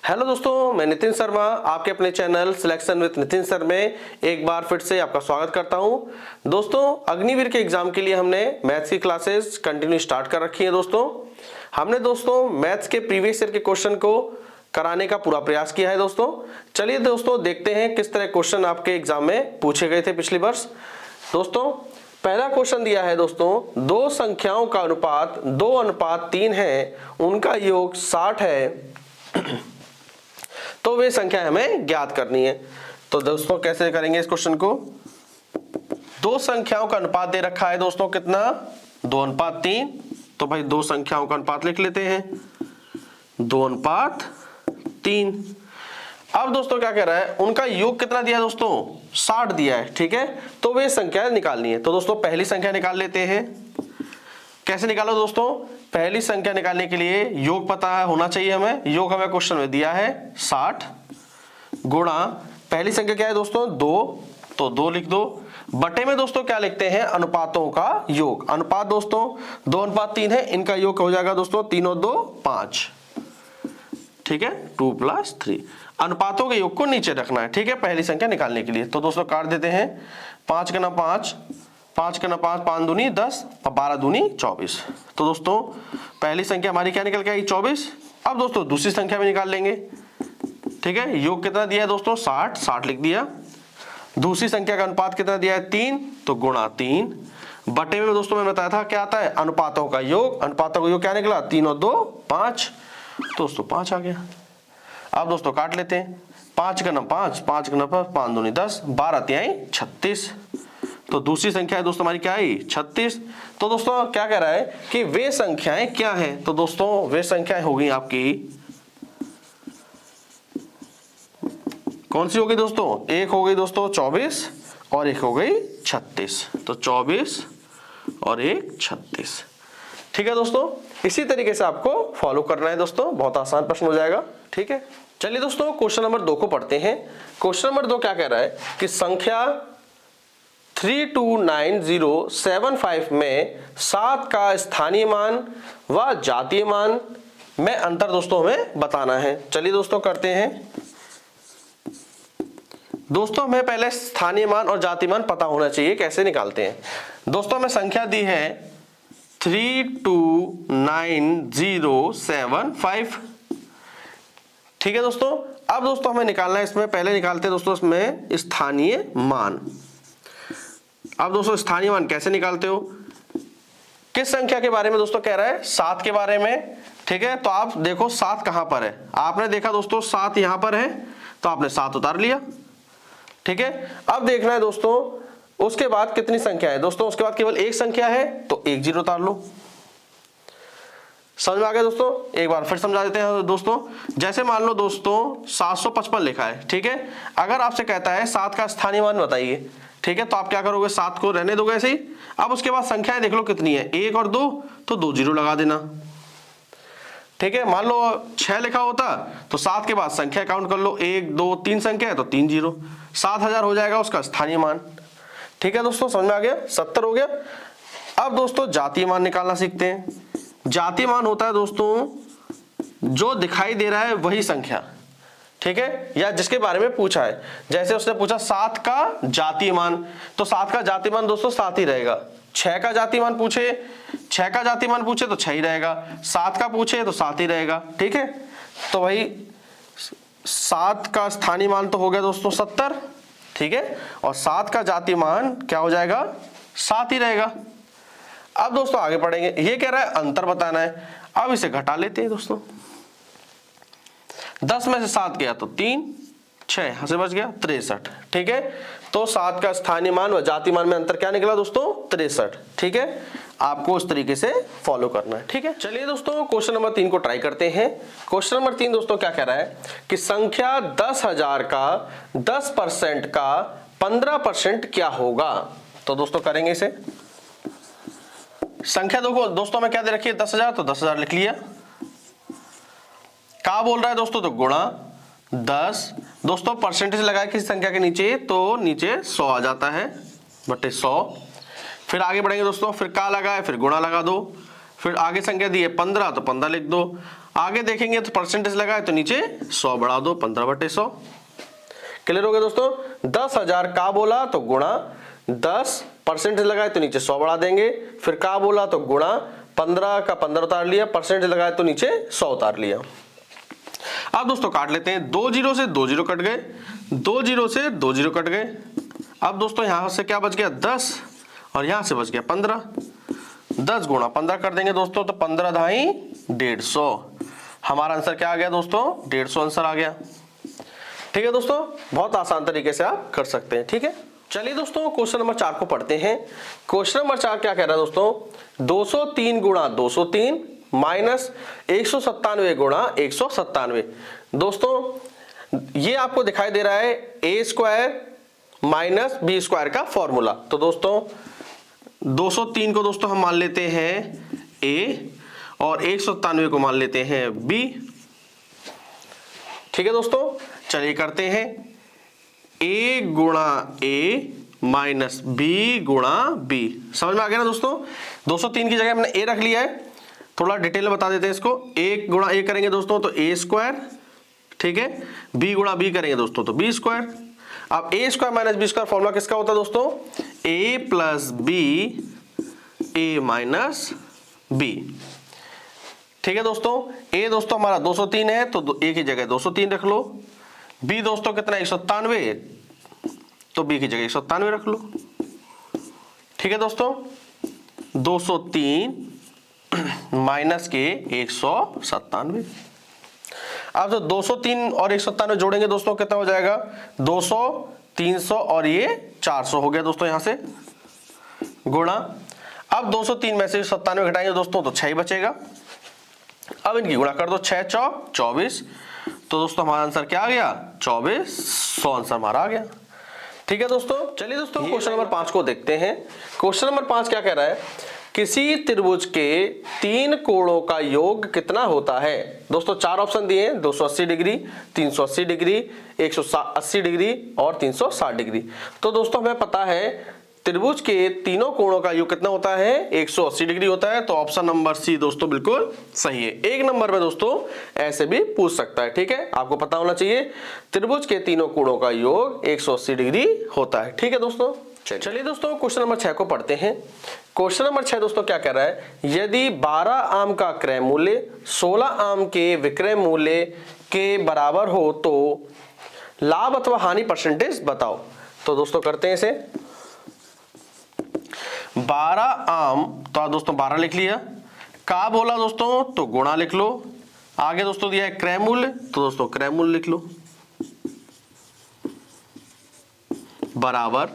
Hello दोस्तों, मैं नितिन शर्मा आपके अपने channel selection with Nitin sir में एक बार फिर से आपका स्वागत करता हूं। दोस्तों, अग्निवीर के एग्जाम के लिए हमने मैथ्स की क्लासेस कंटिन्यू स्टार्ट कर रखी है। हमने मैथ्स के प्रीवियस ईयर के क्वेश्चन को कराने का पूरा प्रयास किया है। चलिए देखते हैं किस तरह क्वेश्चन आपके एग्जाम में पूछे गए थे पिछले वर्ष। पहला क्वेश्चन दिया है दो संख्याओं का अनुपात 2:3 है, उनका योग 60 है, तो वे संख्या हमें ज्ञात करनी है। तो दोस्तों कैसे करेंगे इस क्वेश्चन को? दो संख्याओं का अनुपात दे रखा है कितना? 2:3। तो भाई दो संख्याओं का अनुपात लिख लेते हैं 2:3। अब क्या कह रहा है, उनका योग कितना दिया है 60 दिया है, ठीक है। तो वे संख्या निकालनी है। तो पहली संख्या निकाल लेते हैं। कैसे निकालो पहली संख्या निकालने के लिए योग पता होना चाहिए हमें। योग हमें क्वेश्चन में दिया है 60 गुणा पहली संख्या क्या है 2, तो 2 लिख दो। बटे में क्या लिखते हैं? अनुपातों का योग। अनुपात 2:3 है, इनका योग हो जाएगा 3 और 2 5, ठीक है। 2 + 3 अनुपातों के योग को नीचे रखना है, ठीक है, पहली संख्या निकालने के लिए। तो काट देते हैं 5 × 5, 5 × 5 5 दूनी 10 और 12 दूनी 24। तो पहली संख्या हमारी क्या निकल के आई? 24। अब दूसरी संख्या भी निकाल लेंगे, ठीक है। योग कितना दिया है 60 लिख दिया। दूसरी संख्या का अनुपात कितना दिया है? 3, तो गुणा 3। बटे में मैंने बताया था क्या आता है? अनुपातों का योग। अनुपातों का योग क्या निकला? 3 और 2 5। तो 5 आ गया। अब काट लेते हैं 5 × 5, 5 × 5 5 दूनी 10, 12 × 36। तो दूसरी संख्या है हमारी क्या आई? 36। तो क्या कह रहा है कि वे संख्याएं क्या हैं? तो वे संख्याएं होगी आपकी, कौन सी होगी एक हो गई 24 और एक हो गई 36। तो 24 और एक 36, ठीक है इसी तरीके से आपको फॉलो करना है बहुत आसान प्रश्न हो जाएगा, ठीक है। चलिए क्वेश्चन नंबर 2 को पढ़ते हैं। क्वेश्चन नंबर 2 क्या कह रहा है कि संख्या 329075 में 7 का स्थानीय मान व जातीय मान में अंतर हमें बताना है। चलिए करते हैं। हमें पहले स्थानीय मान और जातीय मान पता होना चाहिए, कैसे निकालते हैं। हमें संख्या दी है 329075, ठीक है अब हमें निकालना है, इसमें पहले निकालते हैं इसमें स्थानीय मान। अब स्थानीय मान कैसे निकालते हो? किस संख्या के बारे में कह रहा है? 7 के बारे में, ठीक है। तो आप देखो 7 कहां पर है? आपने देखा 7 यहां पर है, तो आपने 7 उतार लिया, ठीक है। अब देखना है उसके बाद कितनी संख्या है उसके बाद केवल एक संख्या है, तो 1 0 उतार लो। समझ में आ गया एक बार फिर समझा देते हैं जैसे मान लो 755 लिखा है, ठीक है। अगर आपसे कहता है 7 का स्थानीय मान बताइए, ठीक है, तो आप क्या करोगे? 7 को रहने दोगे ऐसे ही। अब उसके बाद संख्याएं देख लो कितनी है, 1 और 2, तो 2 0 लगा देना, ठीक है। मान लो 6 लिखा होता तो 7 के बाद संख्या काउंट कर लो, 1 2 3 संख्या है तो 3 0, 7000 हो जाएगा उसका स्थानीय मान, ठीक है। समझ में आ गया? 70 हो गया। अब जातीय मान निकालना सीखते हैं। जातीय मान होता है जो दिखाई दे रहा है वही संख्या, ठीक है, या जिसके बारे में पूछा है। जैसे उसने पूछा 7 का जातीय मान, तो 7 का जातीय मान 7 ही रहेगा। 6 का जातीय मान पूछे, 6 का जातीय मान पूछे तो 6 ही रहेगा। 7 का पूछे तो 7 ही रहेगा, ठीक है। तो भाई 7 का स्थानीय मान तो हो गया 70, ठीक है, और 7 का जातीय मान क्या हो जाएगा? 7 ही रहेगा। अब आगे पढ़ेंगे। ये कह रहा है अंतर बताना है। अब इसे घटा लेते हैं 10 में से 7 गया तो 3, 6 से बच गया 63, ठीक है। तो 7 का स्थानीय मान व जातीय मान में अंतर क्या निकला 63, ठीक है। आपको इस तरीके से फॉलो करना है, ठीक है। चलिए क्वेश्चन नंबर 3 को ट्राई करते हैं। क्वेश्चन नंबर 3 क्या कह रहा है कि संख्या 10,000 का 10% का 15% क्या होगा? तो करेंगे इसे। संख्या हमें क्या दे रखी है? 10,000, तो 10,000 लिख लिया। क्या बोल रहा है तो गुणा 10। परसेंटेज लगाए किसी संख्या के नीचे, तो नीचे 100 आ जाता है बटे 100। फिर आगे बढ़ेंगे फिर का लगाए, फिर गुणा लगा दो। फिर आगे संख्या दी है 15, तो 15 लिख दो। आगे देखेंगे तो परसेंटेज लगा है तो नीचे 100 बढ़ा दो, 15/100। क्लियर हो गया दोस्तों। 10,000 का बोला तो गुणा 10, परसेंटेज लगाए तो नीचे 100 बढ़ा देंगे, फिर का बोला तो गुणा 15 का 15 उतार लिया, परसेंटेज लगाए तो नीचे 100 उतार लिया। अब दोस्तों काट लेते हैं, 2 0 से 2 0 कट गए, 2 0 से 2 0 कट गए। अब दोस्तों यहां से क्या बच गया 10 और यहां से बच गया 15। 10 गुणा 15 कर देंगे दोस्तों तो 15 धाई 150। हमारा आंसर क्या आ गया दोस्तों 150 आंसर आ गया। ठीक है दोस्तों, बहुत आसान तरीके से आप कर सकते हैं। ठीक है, चलिए दोस्तों क्वेश्चन नंबर 4 को पढ़ते हैं। क्वेश्चन नंबर 4 क्या कह रहा है दोस्तों, 203 गुणा 203 माइनस 197 गुणा 197। दोस्तों ये आपको दिखाई दे रहा है ए स्क्वायर माइनस बी स्क्वायर का फॉर्मूला। तो दोस्तों 203 को दोस्तों हम मान लेते हैं ए और 197 को मान लेते हैं बी। ठीक है दोस्तों, चलिए करते हैं a गुणा ए माइनस बी गुणा बी। समझ में आ गया ना दोस्तों। 203 की जगह हमने a रख लिया है, थोड़ा डिटेल में बता देते हैं इसको। a गुणा a करेंगे दोस्तों तो a स्क्वायर, ठीक है, b गुणा b करेंगे दोस्तों तो b स्क्वायर। अब a square minus b square formula किसका होता है दोस्तों, a plus b a minus b. ठीक है दोस्तों, a दोस्तों हमारा 203 है तो a की जगह 203 रख लो, b दोस्तों कितना 197 तो b की जगह 197 रख लो। ठीक है दोस्तों, 203 माइनस के 197। अब जो 203 और 197 जोड़ेंगे दोस्तों कितना हो जाएगा 200, 300 और ये 400 हो गया दोस्तों यहां से गुणा। अब 203 में से 97 घटाएंगे दोस्तों तो 6 ही बचेगा। अब इनकी गुणा कर दो, 6 चौक 24। तो दोस्तों हमारा आंसर क्या आ गया 2400 आंसर हमारा आ गया। ठीक है दोस्तों, चलिए दोस्तों क्वेश्चन नंबर 5 को देखते हैं। क्वेश्चन नंबर 5 क्या कह रहा है, किसी त्रिभुज के 3 कोणों का योग कितना होता है। दोस्तों 4 ऑप्शन दिए हैं, 280 डिग्री, 380 डिग्री, 180 डिग्री और 360 डिग्री। तो दोस्तों हमें पता है त्रिभुज के तीनों कोणों का योग कितना होता है 180 डिग्री होता है। तो ऑप्शन नंबर सी दोस्तों बिल्कुल सही है। एक नंबर में दोस्तों ऐसे भी पूछ सकता है। ठीक है, आपको पता होना चाहिए त्रिभुज के तीनों कोणों का योग 180 डिग्री होता है। ठीक है दोस्तों, चलिए दोस्तों क्वेश्चन नंबर 6 को पढ़ते हैं। क्वेश्चन नंबर 6 दोस्तों क्या कह रहा है, यदि 12 आम का क्रय मूल्य 16 आम के विक्रय मूल्य के बराबर हो तो लाभ अथवा हानि परसेंटेज बताओ। तो दोस्तों करते हैं इसे, 12 आम तो दोस्तों 12 लिख लिया, का बोला दोस्तों तो गुणा लिख लो, आगे दोस्तों दिया है क्रय मूल्य तो दोस्तों क्रय मूल्य लिख लो, बराबर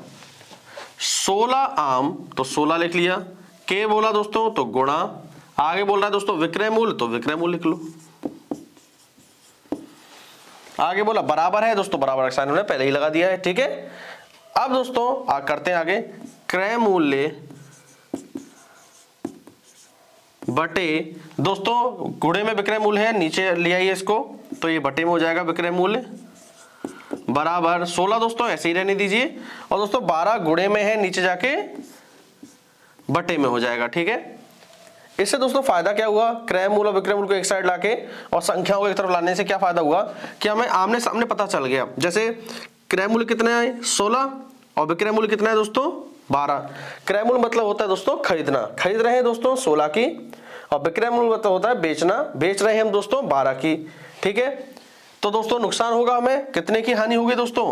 16 आम तो 16 लिख लिया, के बोला दोस्तों तो गुणा, आगे बोल रहा है दोस्तों विक्रय मूल्य तो विक्रय मूल्य लिख लो, आगे बोला बराबर है दोस्तों बराबर का साइन उन्होंने पहले ही लगा दिया है। ठीक है, अब दोस्तों करते हैं आगे, क्रय मूल्य बटे दोस्तों गुणे में विक्रय मूल्य है, नीचे ले आइए इसको तो ये बटे में हो जाएगा विक्रय मूल्य, बराबर 16 दोस्तों ऐसे ही रहने दीजिए और दोस्तों 12 गुणे में है, नीचे जाके बटे में हो जाएगा। ठीक है, इससे दोस्तों फायदा क्या हुआ, क्रय मूल्य और विक्रय मूल्य को एक साइड लाके और संख्याओं को एक तरफ लाने से क्या फायदा हुआ कि हमें आमने सामने पता चल गया। जैसे क्रय मूल्य कितना है 16 और विक्रय मूल्य कितना है दोस्तों 12। क्रय मूल्य मतलब होता है दोस्तों खरीदना, खरीद रहे हैं दोस्तों 16 की, और विक्रय मूल्य मतलब होता है बेचना, बेच रहे हैं हम दोस्तों 12 की। ठीक है, तो दोस्तों नुकसान होगा हमें, कितने की हानि होगी दोस्तों,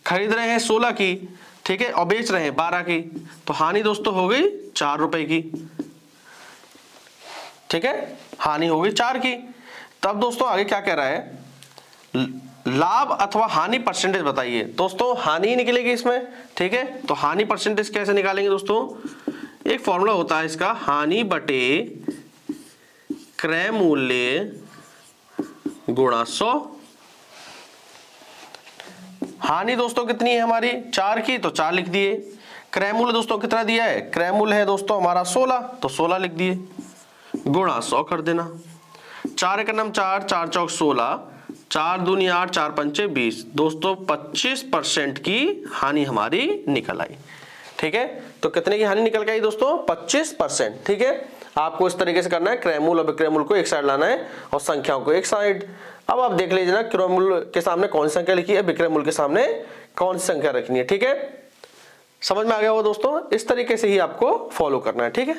खरीद रहे हैं 16 की, ठीक है, और बेच रहे हैं 12 की, तो हानि दोस्तों हो गई 4 रुपए की। ठीक है, हानि हो गई 4 की। तब दोस्तों आगे क्या कह रहा है, लाभ अथवा हानि परसेंटेज बताइए। दोस्तों हानि निकलेगी इसमें। ठीक है, तो हानि परसेंटेज कैसे निकालेंगे दोस्तों, एक फॉर्मूला होता है इसका, हानि बटे क्रय मूल्य गुणा 100। हानि दोस्तों कितनी है हमारी 4 की, तो 4 लिख दिए। क्रय मूल्य दोस्तों कितना दिया है, क्रय मूल्य है दोस्तों हमारा 16 तो 16 लिख दिए, गुणा 100 कर देना। 4 का नाम 4, 4 चौक 16, 4 दूनी 8, 4 पंचे 20। दोस्तों 25% की हानि हमारी निकल आई। ठीक है, तो कितने की हानि निकल के आई दोस्तों 25%। ठीक है, आपको इस तरीके से करना है, क्रयमूल और विक्रयमूल को एक साइड लाना है और संख्याओं को एक साइड। अब आप देख लीजिए ना, क्रयमूल के सामने कौन सी संख्या लिखी है, विक्रयमूल के सामने कौन सी संख्या रखनी है। ठीक है, समझ में आ गया हो दोस्तों? इस तरीके से ही आपको फॉलो करना है। ठीक है,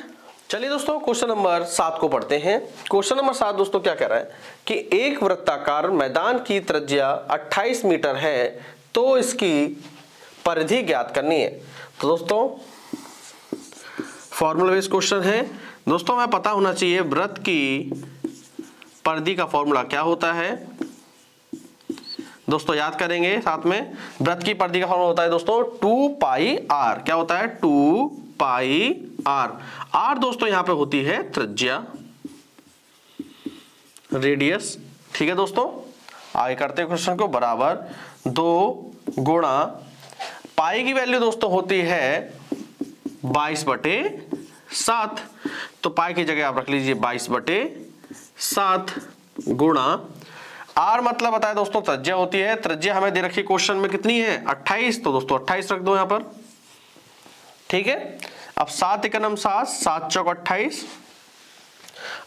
चलिए दोस्तों क्वेश्चन नंबर 7 को पढ़ते हैं। क्वेश्चन नंबर 7 दोस्तों क्या कह रहा है कि एक वृत्ताकार मैदान की त्रिज्या 28 मीटर है, तो इसकी परिधि ज्ञात करनी है। तो दोस्तों फॉर्मूला बेस्ड क्वेश्चन है दोस्तों, हमें पता होना चाहिए वृत्त की परिधि का फॉर्मूला क्या होता है। दोस्तों याद करेंगे साथ में, वृत्त की परिधि का फॉर्मूला होता है दोस्तों 2 पाई r। क्या होता है? 2 पाई r। r दोस्तों यहां पे होती है त्रिज्या, रेडियस। ठीक है दोस्तों, आगे करते हैं क्वेश्चन को। बराबर 2 गुणा पाई की वैल्यू दोस्तों होती है 22/7, तो पाई की जगह आप रख लीजिए 22/7 गुणा r मतलब बताया दोस्तों त्रिज्या होती है। त्रिज्या हमें दे रखी क्वेश्चन में कितनी है? 28, तो दोस्तों 28 रख दो यहां पर। ठीक है, अब 7 एकम 7, 7 चौक 28।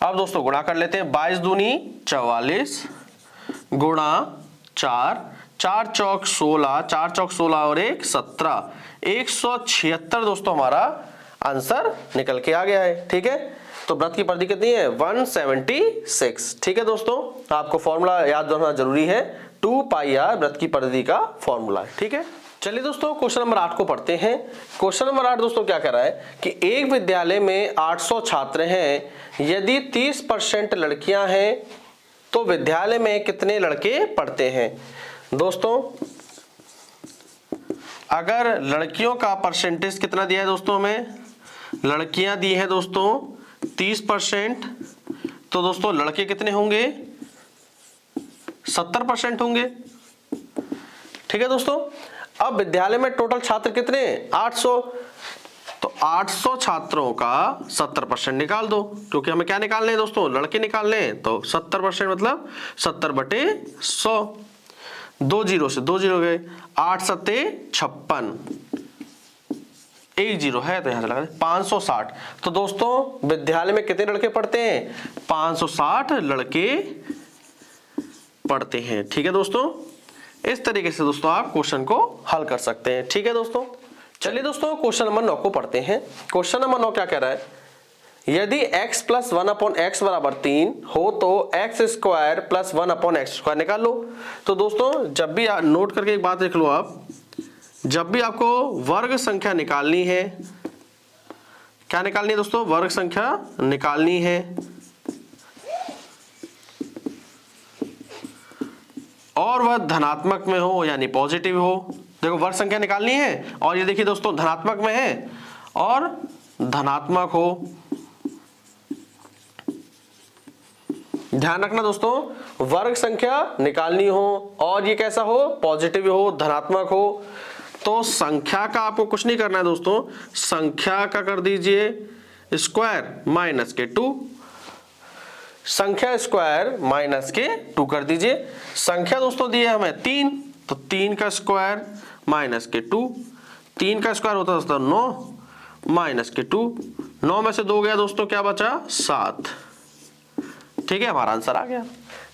अब दोस्तों गुणा कर लेते हैं, 22 दूनी 44 गुणा 4, 4 चौक 16, 4 चौक 16 और 1 17, 176 दोस्तों हमारा आंसर निकल के आ गया है। ठीक है, तो वृत्त की परिधि कितनी है? 176। ठीक है दोस्तों, आपको फॉर्मूला याद रखना जरूरी है, 2 पाई r वृत्त की परिधि का फॉर्मूला है। ठीक है, चलिए दोस्तों क्वेश्चन नंबर 8 को पढ़ते हैं। क्वेश्चन नंबर 8 दोस्तों क्या कह रहा है कि एक विद्यालय में 800 छात्र हैं, यदि 30% लड़कियां हैं तो विद्यालय में कितने लड़के पढ़ते हैं। दोस्तों अगर लड़कियों का परसेंटेज कितना दिया है दोस्तों, हमें लड़कियां दी है दोस्तों 30%, तो दोस्तों लड़के कितने होंगे? 70% होंगे। ठीक है दोस्तों, अब विद्यालय में टोटल छात्र कितने? 800, तो 800 छात्रों का 70% निकाल दो, क्योंकि हमें क्या निकालने हैं दोस्तों? लड़के निकालने हैं। तो 70% मतलब 70/100, 2 जीरो से 2 जीरो गए, 8 सत्ते 56, 1 जीरो है तो यहां से लगा 560। तो दोस्तों विद्यालय में कितने लड़के पढ़ते हैं? 560 लड़के पढ़ते हैं। ठीक है दोस्तों, इस तरीके से दोस्तों आप क्वेश्चन को हल कर सकते हैं। ठीक है दोस्तों, चलिए दोस्तों क्वेश्चन नंबर 9 को पढ़ते हैं। क्वेश्चन नंबर 9 क्या कह रहा है, यदि x + 1/x = 3 हो तो x² + 1/x² निकाल लो। तो दोस्तों जब भी नोट करके एक बात लिख लो आप, जब भी आपको वर्ग संख्या निकालनी है, क्या निकालनी है दोस्तों? वर्ग संख्या निकालनी है, और वह धनात्मक में हो यानी पॉजिटिव हो। देखो वर्ग संख्या निकालनी है और ये देखिए दोस्तों धनात्मक में है और धनात्मक हो। ध्यान रखना दोस्तों, वर्ग संख्या निकालनी हो और ये कैसा हो? पॉजिटिव हो, धनात्मक हो। तो संख्या का आपको कुछ नहीं करना है दोस्तों, संख्या का कर दीजिए स्क्वायर माइनस के 2, संख्या स्क्वायर माइनस के 2 कर दीजिए। संख्या दोस्तों दी है हमें 3, तो 3 का स्क्वायर माइनस के 2, 3 का स्क्वायर होता है दोस्तों 9 माइनस के 2, 9 में से 2 गया दोस्तों, क्या बचा? 7। ठीक है, हमारा आंसर आ गया।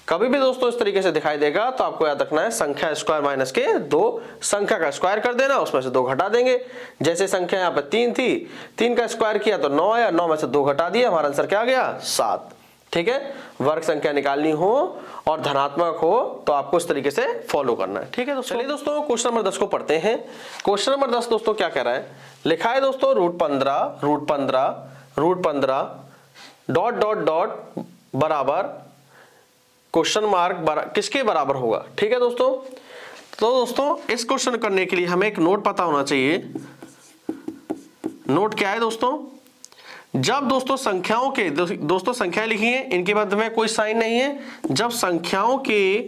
कभी भी दोस्तों इस तरीके से दिखाई देगा तो आपको याद रखना है संख्या स्क्वायर माइनस के 2, संख्या का स्क्वायर कर देना, उसमें से 2 घटा देंगे। जैसे संख्या यहाँ पे 3 थी, 3 का स्क्वायर किया तो 9 आया, 9 में से 2 घटा दिया, हमारा आंसर क्या आ गया? 7। ठीक है, वर्ग संख्या निकालनी हो और धनात्मक हो तो आपको इस तरीके से फॉलो करना है। ठीक है दोस्तों, चलिए दोस्तों क्वेश्चन नंबर 10 को पढ़ते हैं। क्वेश्चन नंबर 10 दोस्तों क्या कह रहा है, लिखा है दोस्तों √15 डॉट डॉट डॉट बराबर क्वेश्चन मार्क किसके बराबर होगा। ठीक है दोस्तों, तो दोस्तों इस क्वेश्चन करने के लिए हमें एक नोट पता होना चाहिए। नोट क्या है दोस्तों, जब दोस्तों संख्याओं के दोस्तों संख्याएं लिखी हैं, इनके मध्य में कोई साइन नहीं है। जब संख्याओं के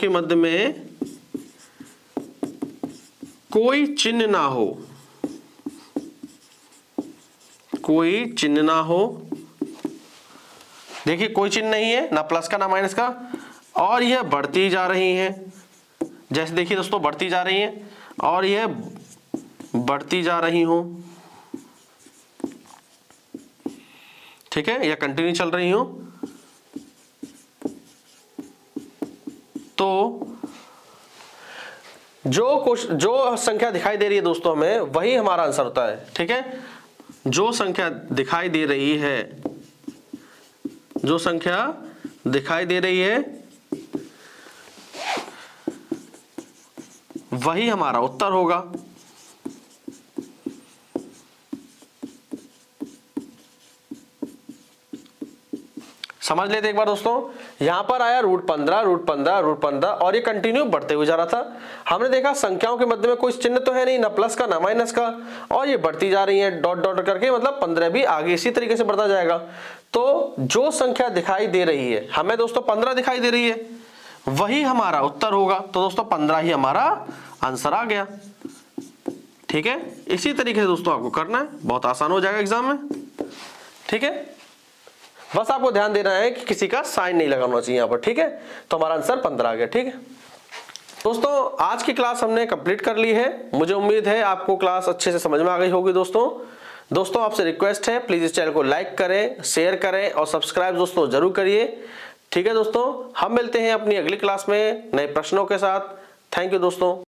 मध्य में कोई चिन्ह ना हो, कोई चिन्ह ना हो, देखिए कोई चिन्ह नहीं है, ना प्लस का ना माइनस का, और यह बढ़ती जा रही हैं। जैसे देखिए दोस्तों बढ़ती जा रही हैं और यह बढ़ती जा रही हो, ठीक है, या कंटिन्यू चल रही हो, तो जो संख्या दिखाई दे रही है दोस्तों हमें, वही हमारा आंसर होता है। ठीक है, जो संख्या दिखाई दे रही है, जो संख्या दिखाई दे रही है वही हमारा उत्तर होगा। समझ लेते एक बार दोस्तों, यहां पर आया √15 √15 √15 और ये कंटिन्यू बढ़ते हुए जा रहा था। हमने देखा संख्याओं के मध्य में कोई चिन्ह तो है नहीं, ना प्लस का ना माइनस का, और ये बढ़ती जा रही है डॉट डॉट करके, मतलब 15 भी आगे इसी तरीके से बढ़ता जाएगा। तो जो संख्या दिखाई दे रही है हमें दोस्तों 15 दिखाई दे रही है, वही हमारा उत्तर होगा। तो दोस्तों 15 ही हमारा आंसर आ गया। ठीक है, इसी तरीके से दोस्तों आपको करना है, बहुत आसान हो जाएगा एग्जाम में। ठीक है, बस आपको ध्यान देना है कि किसी का साइन नहीं लगाना चाहिए यहाँ पर। ठीक है, तो हमारा आंसर 15 आ गया। ठीक है दोस्तों, आज की क्लास हमने कंप्लीट कर ली है। मुझे उम्मीद है आपको क्लास अच्छे से समझ में आ गई होगी। दोस्तों आपसे रिक्वेस्ट है, प्लीज इस चैनल को लाइक करें, शेयर करें और सब्सक्राइब दोस्तों जरूर करिए। ठीक है दोस्तों, हम मिलते हैं अपनी अगली क्लास में नए प्रश्नों के साथ। थैंक यू दोस्तों।